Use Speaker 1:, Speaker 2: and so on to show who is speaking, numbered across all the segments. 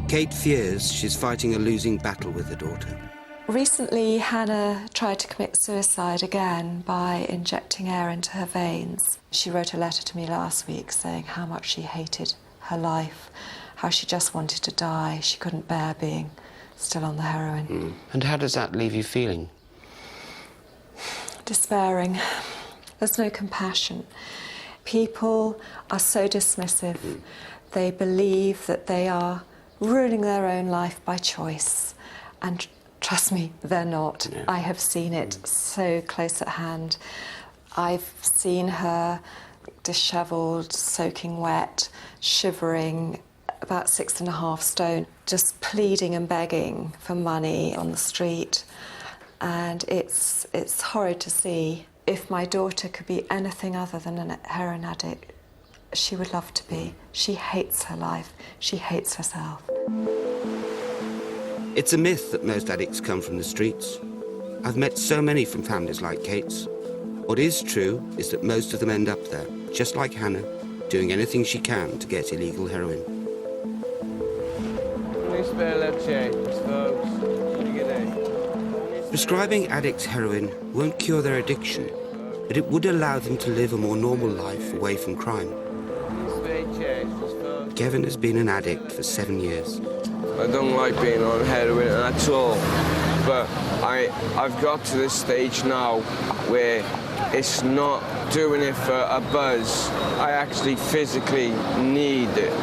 Speaker 1: Kate fears she's fighting a losing battle with her daughter.
Speaker 2: Recently, Hannah tried to commit suicide again by injecting air into her veins. She wrote a letter to me last week saying how much she hated her life, how she just wanted to die. She couldn't bear being still on the heroin.
Speaker 3: Mm. And how does that leave you feeling?
Speaker 2: Despairing. There's no compassion. People are so dismissive. They believe that they are ruining their own life by choice. And trust me, they're not.
Speaker 3: Yeah.
Speaker 2: I have seen it so close at hand. I've seen her dishevelled, soaking wet, shivering, about 6.5 stone, just pleading and begging for money on the street. And it's horrid to see. If my daughter could be anything other than a heroin addict, she would love to be. She hates her life. She hates herself.
Speaker 1: It's a myth that most addicts come from the streets. I've met so many from families like Kate's. What is true is that most of them end up there, just like Hannah, doing anything she can to get illegal heroin. Prescribing addicts heroin won't cure their addiction, but it would allow them to live a more normal life away from crime. Kevin has been an addict for 7 years.
Speaker 4: I don't like being on heroin at all, but I've got to this stage now where it's not doing it for a buzz. I actually physically need it.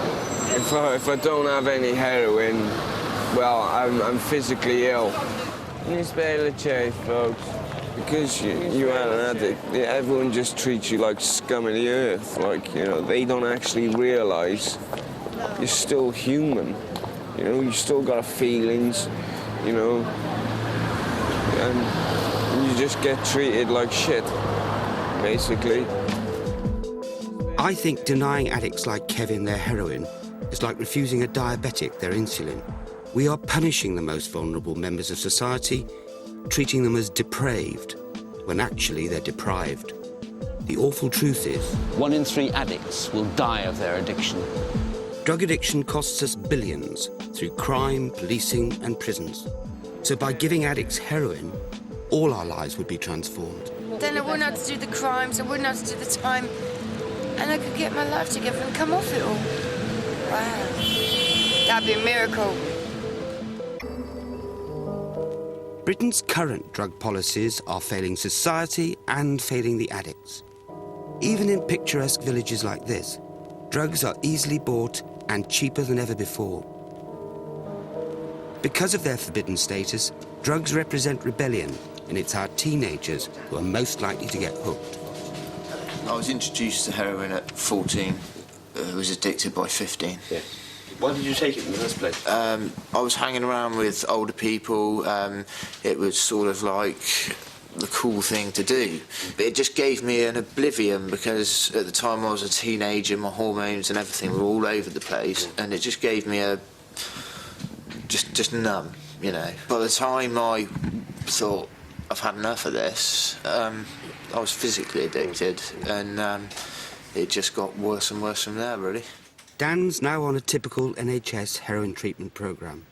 Speaker 4: If I don't have any heroin, well, I'm physically ill. Folks. Because you are an addict, everyone just treats you like scum of the earth. Like, you know, they don't actually realise you're still human. You know, you still got feelings, you know, and you just get treated like shit, basically.
Speaker 1: I think denying addicts like Kevin their heroin is like refusing a diabetic their insulin. We are punishing the most vulnerable members of society, treating them as depraved, when actually they're deprived. The awful truth is,
Speaker 5: 1 in 3 addicts will die of their addiction.
Speaker 1: drug addiction costs us billions through crime, policing and prisons. So by giving addicts heroin, all our lives would be transformed.
Speaker 6: Then I wouldn't have to do the crimes, I wouldn't have to do the time, and I could get my life together and come off it all. Wow. That'd be a miracle.
Speaker 1: Britain's current drug policies are failing society and failing the addicts. Even in picturesque villages like this, drugs are easily bought and cheaper than ever before. Because of their forbidden status, drugs represent rebellion, and it's our teenagers who are most likely to get hooked.
Speaker 7: I was introduced to heroin at 14. I was addicted by 15.
Speaker 3: Yeah. Why did you take it in the first place?
Speaker 7: I was hanging around with older people. It was sort of like the cool thing to do. But it just gave me an oblivion because at the time I was a teenager, my hormones and everything were all over the place, and it just gave me a... just numb, you know. By the time I thought, I've had enough of this, I was physically addicted, and it just got worse and worse from there, really.
Speaker 1: Dan's now on a typical NHS heroin treatment programme.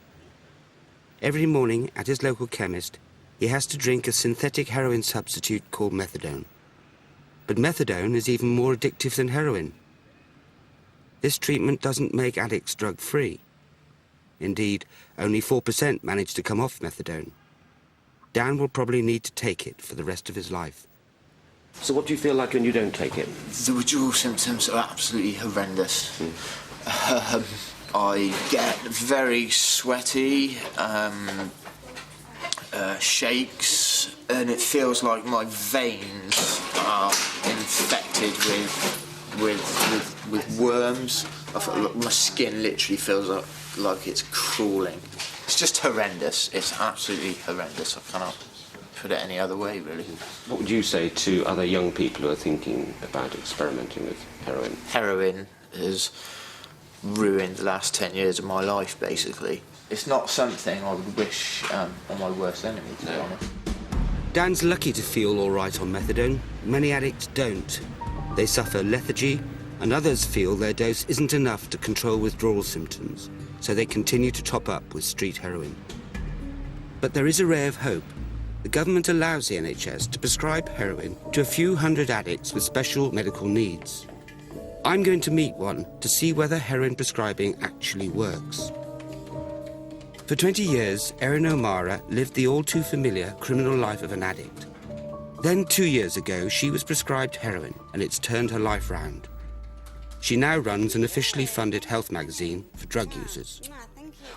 Speaker 1: Every morning at his local chemist, he has to drink a synthetic heroin substitute called methadone. But methadone is even more addictive than heroin. This treatment doesn't make addicts drug-free. Indeed, only 4% manage to come off methadone. Dan will probably need to take it for the rest of his life.
Speaker 3: So what do you feel like when you don't take it?
Speaker 7: The withdrawal symptoms are absolutely horrendous. I get very sweaty, shakes, and it feels like my veins are infected with worms. I feel like my skin literally feels like it's crawling. It's just horrendous. It's absolutely horrendous. I cannot put it any other way, really.
Speaker 3: What would you say to other young people who are thinking about experimenting with heroin?
Speaker 7: Heroin has ruined the last 10 years of my life, basically. It's not something I would wish on my worst enemy, to be honest.
Speaker 1: Dan's lucky to feel all right on methadone. Many addicts don't. They suffer lethargy, and others feel their dose isn't enough to control withdrawal symptoms, so they continue to top up with street heroin. But there is a ray of hope. The government allows the NHS to prescribe heroin to a few hundred addicts with special medical needs. I'm going to meet one to see whether heroin prescribing actually works. For 20 years, Erin O'Mara lived the all-too-familiar criminal life of an addict. Then 2 years ago, she was prescribed heroin, and it's turned her life round. She now runs an officially funded health magazine for drug users.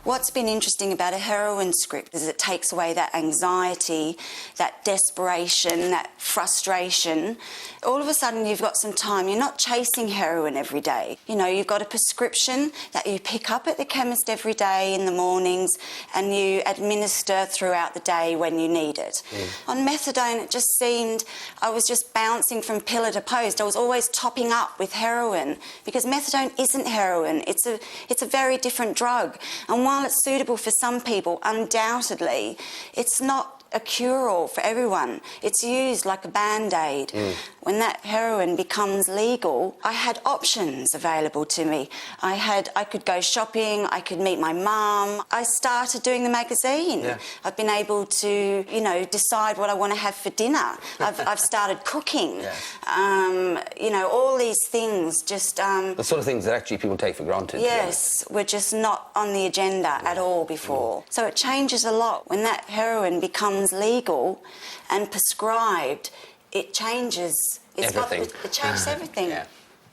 Speaker 8: What's been interesting about a heroin script is it takes away that anxiety, that desperation, that frustration. All of a sudden you've got some time. You're not chasing heroin every day. You know, you've got a prescription that you pick up at the chemist every day in the mornings and you administer throughout the day when you need it. On methadone, it just seemed I was just bouncing from pillar to post. I was always topping up with heroin because methadone isn't heroin. It's a very different drug. And while it's suitable for some people, undoubtedly, it's not a cure-all for everyone. It's used like a Band-Aid. When that heroin becomes legal, I had options available to me. I could go shopping, I could meet my mum. I started doing the magazine. I've been able to, you know, decide what I want to have for dinner. I've started cooking. You know, all these things just...
Speaker 5: the sort of things that actually people take for granted.
Speaker 8: Yes, were just not on the agenda at all before. So it changes a lot. When that heroin becomes legal and prescribed, it changes.
Speaker 5: Everything.
Speaker 8: It changes everything.
Speaker 5: Yes,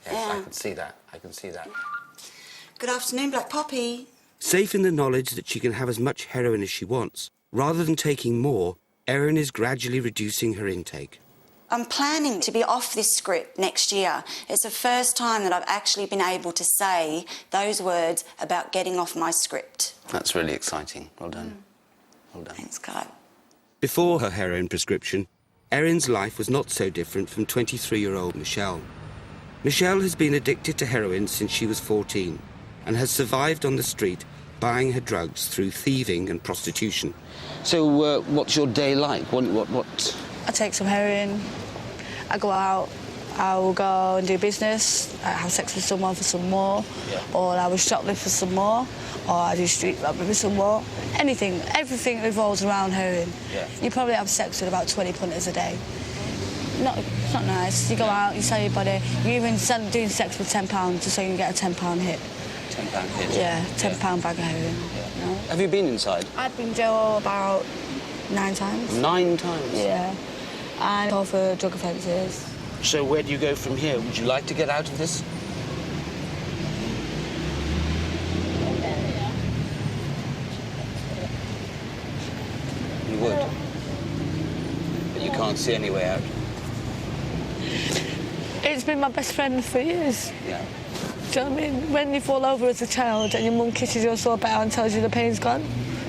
Speaker 5: I can see that. I can see that.
Speaker 8: Good afternoon, Black Poppy.
Speaker 1: Safe in the knowledge that she can have as much heroin as she wants, rather than taking more, Erin is gradually reducing her intake.
Speaker 8: I'm planning to be off this script next year. It's the first time that I've actually been able to say those words about getting off my script.
Speaker 5: That's really exciting. Well done. Well done.
Speaker 8: Thanks, Clive.
Speaker 1: Before her heroin prescription, Erin's life was not so different from 23-year-old Michelle. Michelle has been addicted to heroin since she was 14 and has survived on the street buying her drugs through thieving and prostitution.
Speaker 5: So, what's your day like? What?
Speaker 9: I take some heroin, I go out, I will go and do business, I have sex with someone for some more, or I will shoplift for some more, or I do street robbery for some more. Anything, everything revolves around heroin. You probably have sex with about 20 punters a day. It's not nice. You go out, you sell your body, you even doing sex for £10 just so you can get a £10 hit.
Speaker 5: £10 hit?
Speaker 9: Yeah, £10 bag of heroin. You know?
Speaker 5: Have you been inside?
Speaker 9: I've been jail about 9 times.
Speaker 5: 9 times?
Speaker 9: Yeah. And all for drug offences.
Speaker 5: So where do you go from here? Would you like to get out of this? You would? But you can't see any way out?
Speaker 9: It's been my best friend for years.
Speaker 5: Yeah.
Speaker 9: Do you know what I mean? When you fall over as a child and your mum kisses your sore bear and tells you the pain's gone,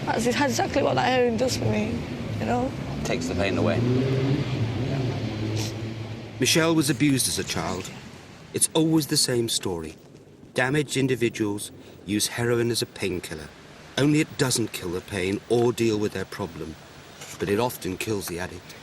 Speaker 9: that's exactly what that heroin does for me, you know?
Speaker 5: Takes the pain away.
Speaker 1: Michelle was abused as a child. It's always the same story. Damaged individuals use heroin as a painkiller. Only it doesn't kill the pain or deal with their problem, but it often kills the addict.